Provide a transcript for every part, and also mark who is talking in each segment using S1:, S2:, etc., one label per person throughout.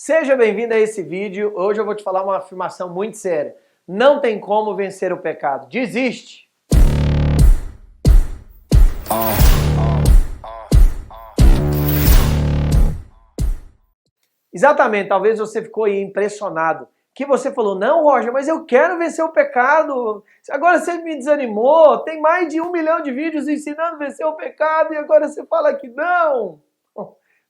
S1: Seja bem-vindo a esse vídeo. Hoje eu vou te falar uma afirmação muito séria. Não tem como vencer o pecado. Desiste! Exatamente, talvez você ficou aí impressionado. Que você falou, não, Roger, mas eu quero vencer o pecado. Agora você me desanimou. Tem mais de 1 milhão de vídeos ensinando a vencer o pecado e agora você fala que não.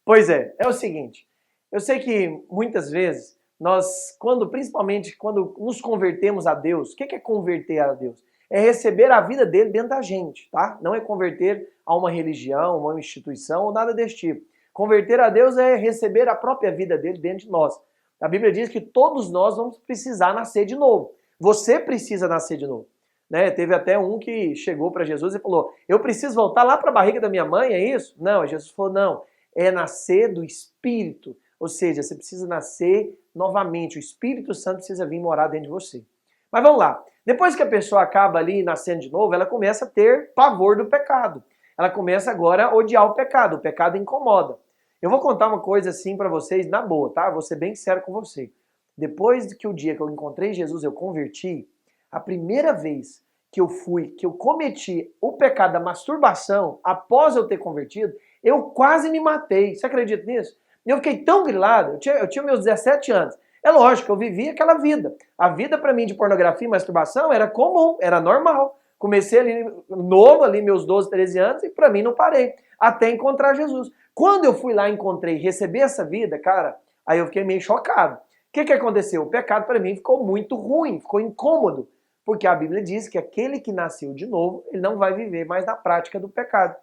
S1: Pois é o seguinte. Eu sei que muitas vezes nós, principalmente quando nos convertemos a Deus, o que é converter a Deus? É receber a vida dele dentro da gente, tá? Não é converter a uma religião, uma instituição ou nada desse tipo. Converter a Deus é receber a própria vida dele dentro de nós. A Bíblia diz que todos nós vamos precisar nascer de novo. Você precisa nascer de novo. Né? Teve até um que chegou para Jesus e falou, eu preciso voltar lá para a barriga da minha mãe, é isso? Não, Jesus falou, não, é nascer do Espírito. Ou seja, você precisa nascer novamente. O Espírito Santo precisa vir morar dentro de você. Mas vamos lá. Depois que a pessoa acaba ali nascendo de novo, ela começa a ter pavor do pecado. Ela começa agora a odiar o pecado. O pecado incomoda. Eu vou contar uma coisa assim para vocês na boa, tá? Vou ser bem sincero com você. Depois que o dia que eu encontrei Jesus, eu converti, a primeira vez que eu cometi o pecado da masturbação, após eu ter convertido, eu quase me matei. Você acredita nisso? Eu fiquei tão grilado, eu tinha meus 17 anos. É lógico, eu vivia aquela vida. A vida para mim de pornografia e masturbação era comum, era normal. Comecei ali novo, ali meus 12, 13 anos, e para mim não parei. Até encontrar Jesus. Quando eu fui lá, encontrei, recebi essa vida, cara, aí eu fiquei meio chocado. O que aconteceu? O pecado para mim ficou muito ruim, ficou incômodo. Porque a Bíblia diz que aquele que nasceu de novo, ele não vai viver mais na prática do pecado.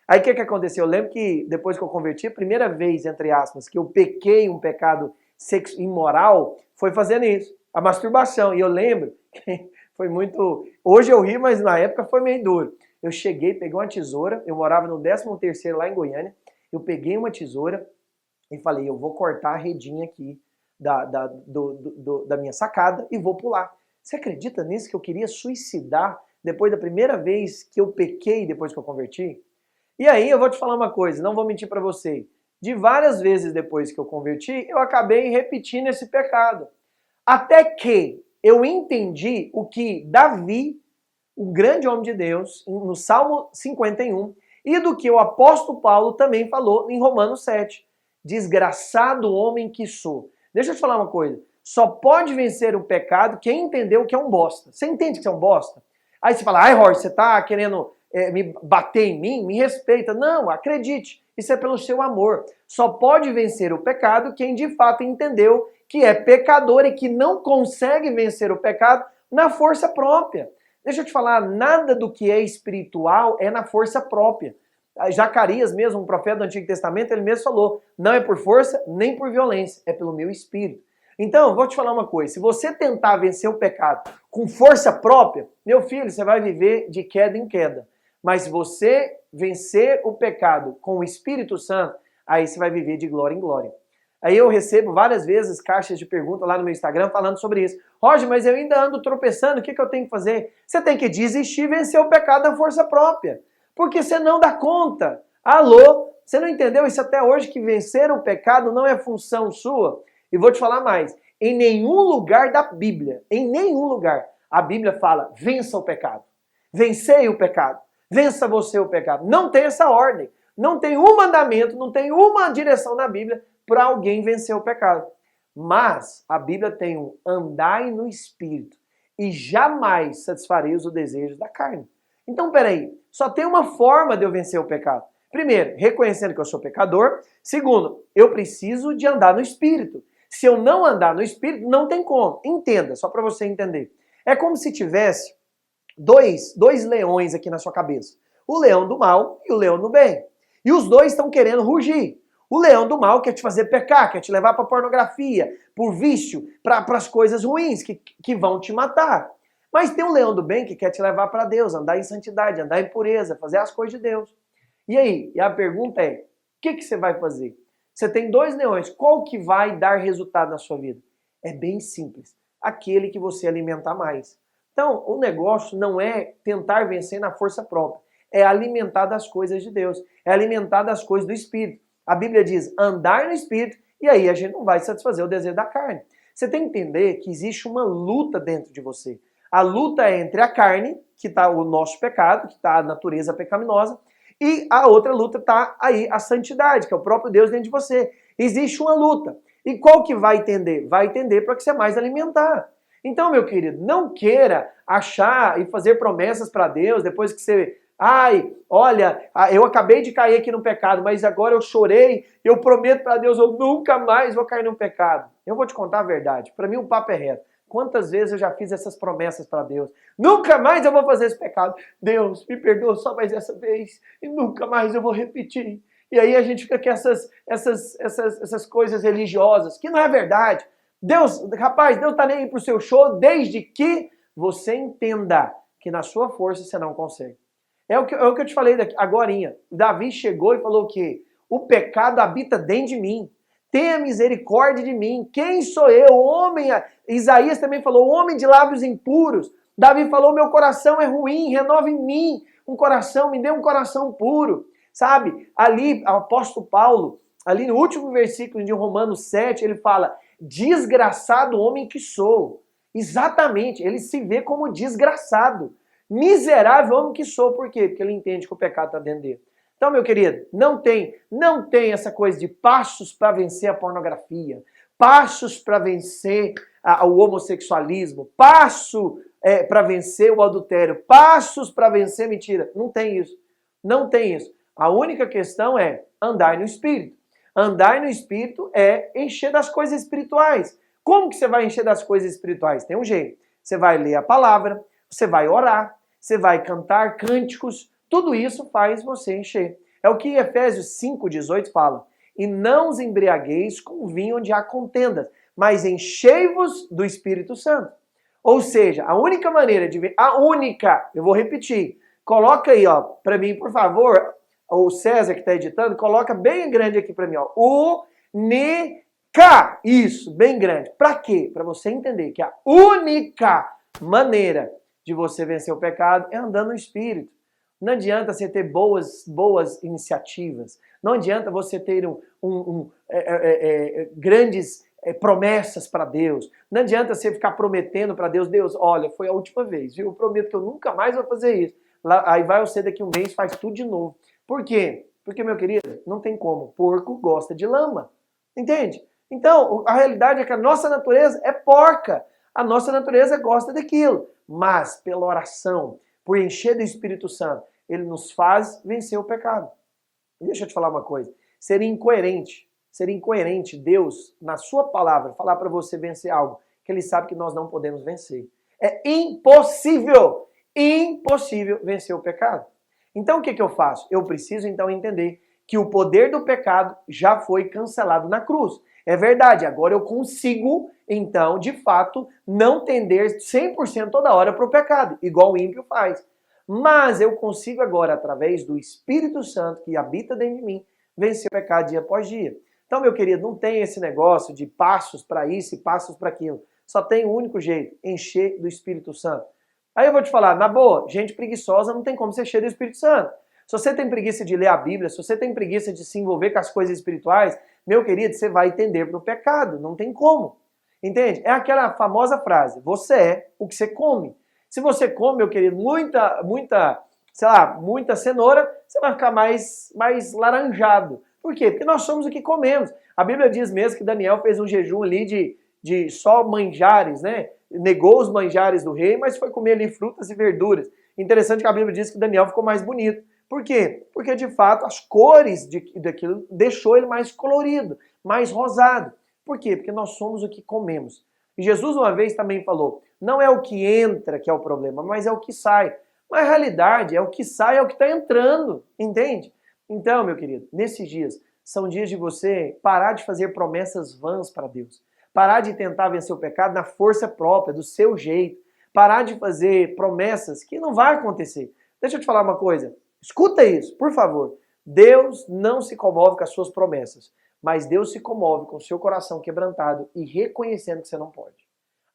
S1: Aí o que aconteceu? Eu lembro que depois que eu converti, a primeira vez, entre aspas, que eu pequei um pecado imoral, foi fazendo isso, a masturbação. E eu lembro que foi muito... Hoje eu ri, mas na época foi meio duro. Eu cheguei, peguei uma tesoura, eu morava no 13º lá em Goiânia, eu peguei uma tesoura e falei, eu vou cortar a redinha aqui da minha sacada e vou pular. Você acredita nisso que eu queria suicidar depois da primeira vez que eu pequei depois que eu converti? E aí eu vou te falar uma coisa, não vou mentir para você. De várias vezes depois que eu converti, eu acabei repetindo esse pecado. Até que eu entendi o que Davi, o grande homem de Deus, no Salmo 51, e do que o apóstolo Paulo também falou em Romanos 7. Desgraçado homem que sou. Deixa eu te falar uma coisa. Só pode vencer o pecado quem entendeu que é um bosta. Você entende que você é um bosta? Aí você fala, ai, Jorge, você tá querendo me bater em mim? Me respeita. Não, acredite. Isso é pelo seu amor. Só pode vencer o pecado quem de fato entendeu que é pecador e que não consegue vencer o pecado na força própria. Deixa eu te falar, nada do que é espiritual é na força própria. Zacarias mesmo, um profeta do Antigo Testamento, ele mesmo falou, não é por força nem por violência, é pelo meu espírito. Então, vou te falar uma coisa, se você tentar vencer o pecado com força própria, meu filho, você vai viver de queda em queda. Mas se você vencer o pecado com o Espírito Santo, aí você vai viver de glória em glória. Aí eu recebo várias vezes caixas de perguntas lá no meu Instagram falando sobre isso. Roger, mas eu ainda ando tropeçando, o que eu tenho que fazer? Você tem que desistir e vencer o pecado da força própria. Porque você não dá conta. Alô? Você não entendeu isso até hoje, que vencer o pecado não é função sua? E vou te falar mais. Em nenhum lugar da Bíblia, em nenhum lugar, a Bíblia fala, vença o pecado. Vencei o pecado. Vença você o pecado. Não tem essa ordem. Não tem um mandamento, não tem uma direção na Bíblia para alguém vencer o pecado. Mas a Bíblia tem um andai no Espírito e jamais satisfareis o desejo da carne. Então, peraí, só tem uma forma de eu vencer o pecado. Primeiro, reconhecendo que eu sou pecador. Segundo, eu preciso de andar no Espírito. Se eu não andar no Espírito, não tem como. Entenda, só para você entender. É como se tivesse dois leões aqui na sua cabeça. O leão do mal e o leão do bem. E os dois estão querendo rugir. O leão do mal quer te fazer pecar, quer te levar para pornografia, por vício, para as coisas ruins que vão te matar. Mas tem um leão do bem que quer te levar para Deus, andar em santidade, andar em pureza, fazer as coisas de Deus. E aí? E a pergunta é, o que você vai fazer? Você tem dois leões, qual que vai dar resultado na sua vida? É bem simples, aquele que você alimentar mais. Então, o negócio não é tentar vencer na força própria, é alimentar das coisas de Deus, é alimentar das coisas do Espírito. A Bíblia diz, andar no Espírito E aí a gente não vai satisfazer o desejo da carne. Você tem que entender que existe uma luta dentro de você. A luta é entre a carne, que está o nosso pecado, que está a natureza pecaminosa, e a outra luta está aí a santidade, que é o próprio Deus dentro de você. Existe uma luta. E qual que vai entender? Vai entender para que você mais alimentar. Então, meu querido, não queira achar e fazer promessas para Deus depois que você... Ai, olha, eu acabei de cair aqui no pecado, mas agora eu chorei, eu prometo para Deus, eu nunca mais vou cair no pecado. Eu vou te contar a verdade, para mim o papo é reto. Quantas vezes eu já fiz essas promessas para Deus? Nunca mais eu vou fazer esse pecado. Deus, me perdoa só mais essa vez e nunca mais eu vou repetir. E aí a gente fica com essas coisas religiosas, que não é verdade. Deus, rapaz, Deus tá nem aí pro seu show, desde que você entenda que na sua força você não consegue. É o que eu te falei agorinha. Davi chegou e falou o quê? O pecado habita dentro de mim. Tenha misericórdia de mim. Quem sou eu? Homem. Isaías também falou, homem de lábios impuros. Davi falou, meu coração é ruim, renova em mim um coração, me dê um coração puro. Sabe? Ali, o apóstolo Paulo, ali no último versículo de Romanos 7, ele fala, desgraçado homem que sou. Exatamente, ele se vê como desgraçado. Miserável homem que sou. Por quê? Porque ele entende que o pecado está dentro dele. Então, meu querido, não tem essa coisa de passos para vencer a pornografia, passos para vencer o homossexualismo, passo para vencer o adultério, passos para vencer a mentira. Não tem isso. Não tem isso. A única questão é andar no Espírito. Andar no Espírito é encher das coisas espirituais. Como que você vai encher das coisas espirituais? Tem um jeito. Você vai ler a palavra, você vai orar, você vai cantar cânticos, tudo isso faz você encher. É o que Efésios 5,18 fala. E não os embriagueis com vinho onde há contendas, mas enchei-vos do Espírito Santo. Ou seja, a única maneira de ver, eu vou repetir, coloca aí, ó, para mim, por favor, o César que está editando, coloca bem grande aqui para mim, ó, única, isso, bem grande. Para quê? Para você entender que a única maneira de você vencer o pecado é andando no Espírito. Não adianta você ter boas iniciativas. Não adianta você ter grandes promessas para Deus. Não adianta você ficar prometendo para Deus, Deus, olha, foi a última vez, viu? Eu prometo que eu nunca mais vou fazer isso. Aí vai você daqui um mês, faz tudo de novo. Por quê? Porque, meu querido, não tem como. Porco gosta de lama. Entende? Então, a realidade é que a nossa natureza é porca. A nossa natureza gosta daquilo. Mas, pela oração, por encher do Espírito Santo, ele nos faz vencer o pecado. E deixa eu te falar uma coisa. Seria incoerente Deus, na sua palavra, falar para você vencer algo que ele sabe que nós não podemos vencer. É impossível vencer o pecado. Então, o que eu faço? Eu preciso, então, entender que o poder do pecado já foi cancelado na cruz. É verdade, agora eu consigo, então, de fato, não tender 100% toda hora para o pecado, igual o ímpio faz. Mas eu consigo agora, através do Espírito Santo que habita dentro de mim, vencer o pecado dia após dia. Então, meu querido, não tem esse negócio de passos para isso e passos para aquilo. Só tem um único jeito, encher do Espírito Santo. Aí eu vou te falar, na boa, gente preguiçosa não tem como ser cheio do Espírito Santo. Se você tem preguiça de ler a Bíblia, se você tem preguiça de se envolver com as coisas espirituais, meu querido, você vai tender para o pecado. Não tem como. Entende? É aquela famosa frase, você é o que você come. Se você come, meu querido, muita cenoura, você vai ficar mais laranjado. Por quê? Porque nós somos o que comemos. A Bíblia diz mesmo que Daniel fez um jejum ali de só manjares, né? Negou os manjares do rei, mas foi comer ali frutas e verduras. Interessante que a Bíblia diz que Daniel ficou mais bonito. Por quê? Porque, de fato, as cores daquilo deixou ele mais colorido, mais rosado. Por quê? Porque nós somos o que comemos. E Jesus uma vez também falou, não é o que entra que é o problema, mas é o que sai. Mas a realidade é o que sai, é o que está entrando, entende? Então, meu querido, nesses dias, são dias de você parar de fazer promessas vãs para Deus. Parar de tentar vencer o pecado na força própria, do seu jeito. Parar de fazer promessas que não vai acontecer. Deixa eu te falar uma coisa. Escuta isso, por favor. Deus não se comove com as suas promessas, mas Deus se comove com o seu coração quebrantado e reconhecendo que você não pode.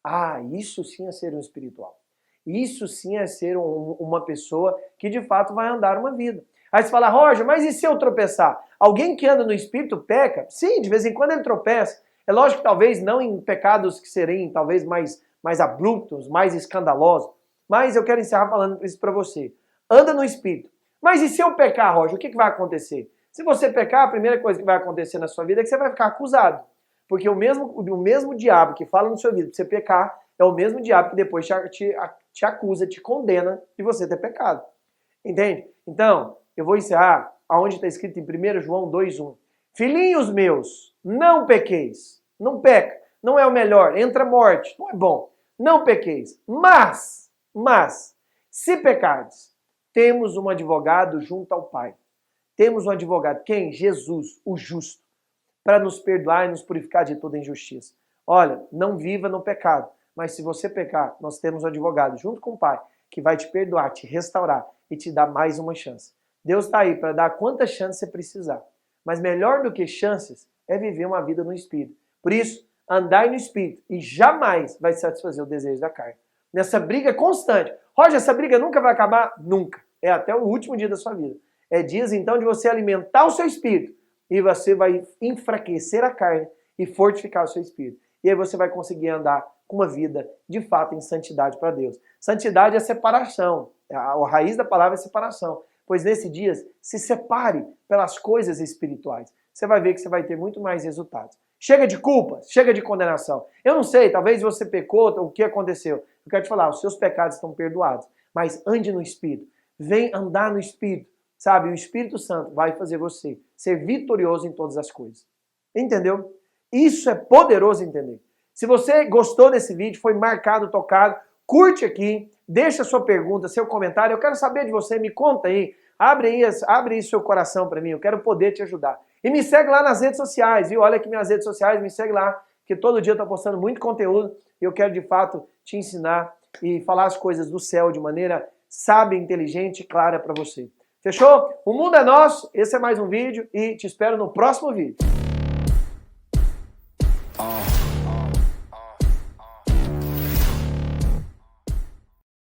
S1: Ah, isso sim é ser um espiritual. Isso sim é ser uma pessoa que de fato vai andar uma vida. Aí você fala, Roger, mas e se eu tropeçar? Alguém que anda no Espírito peca? Sim, de vez em quando ele tropeça. É lógico que talvez não em pecados que seriam talvez mais abruptos, mais escandalosos. Mas eu quero encerrar falando isso para você. Anda no Espírito. Mas e se eu pecar, Roger, o que vai acontecer? Se você pecar, a primeira coisa que vai acontecer na sua vida é que você vai ficar acusado. Porque o mesmo diabo que fala no seu ouvido para você pecar é o mesmo diabo que depois te acusa, te condena de você ter pecado. Entende? Então, eu vou encerrar aonde está escrito em 1 João 2,1. Filhinhos meus, não pequeis. Não peca. Não é o melhor. Entra morte. Não é bom. Não pequeis. Mas, se pecardes, temos um advogado junto ao Pai. Temos um advogado. Quem? Jesus, o justo, para nos perdoar e nos purificar de toda injustiça. Olha, não viva no pecado, mas se você pecar, nós temos um advogado junto com o Pai que vai te perdoar, te restaurar e te dar mais uma chance. Deus está aí para dar quantas chances você precisar. Mas melhor do que chances é viver uma vida no Espírito. Por isso, andai no Espírito e jamais vai satisfazer o desejo da carne. Nessa briga constante. Roger, essa briga nunca vai acabar? Nunca. É até o último dia da sua vida. É dias então de você alimentar o seu espírito e você vai enfraquecer a carne e fortificar o seu espírito. E aí você vai conseguir andar com uma vida de fato em santidade para Deus. Santidade é separação. A raiz da palavra é separação. Pois nesse dia, se separe pelas coisas espirituais. Você vai ver que você vai ter muito mais resultados. Chega de culpa, chega de condenação. Eu não sei, talvez você pecou, o que aconteceu? Eu quero te falar, os seus pecados estão perdoados. Mas ande no Espírito. Vem andar no Espírito. Sabe, o Espírito Santo vai fazer você ser vitorioso em todas as coisas. Entendeu? Isso é poderoso entender. Se você gostou desse vídeo, foi marcado, tocado, curte aqui, deixa sua pergunta, seu comentário. Eu quero saber de você, me conta aí. Abre aí seu coração para mim, eu quero poder te ajudar. E me segue lá nas redes sociais, viu? Olha aqui minhas redes sociais, me segue lá, porque todo dia eu estou postando muito conteúdo e eu quero de fato te ensinar e falar as coisas do céu de maneira sábia, inteligente e clara para você. Fechou? O mundo é nosso, esse é mais um vídeo e te espero no próximo vídeo.